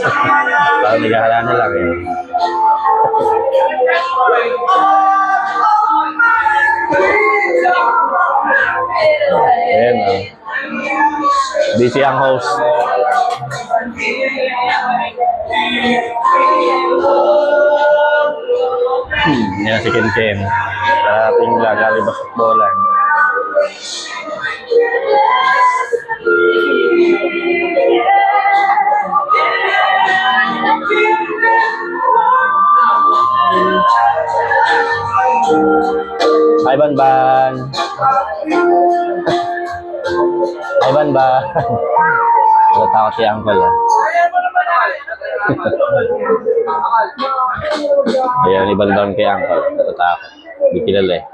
Parang naghahala na lang eh. Ayan o. Busy ang host. Yan si Ken Ken. Sa ating lagali basketballan. Hi Banban. Hi Banban. Natatakot si Uncle ah. Ayan, ni Banban kay Uncle. Natatakot. Hindi kilala eh.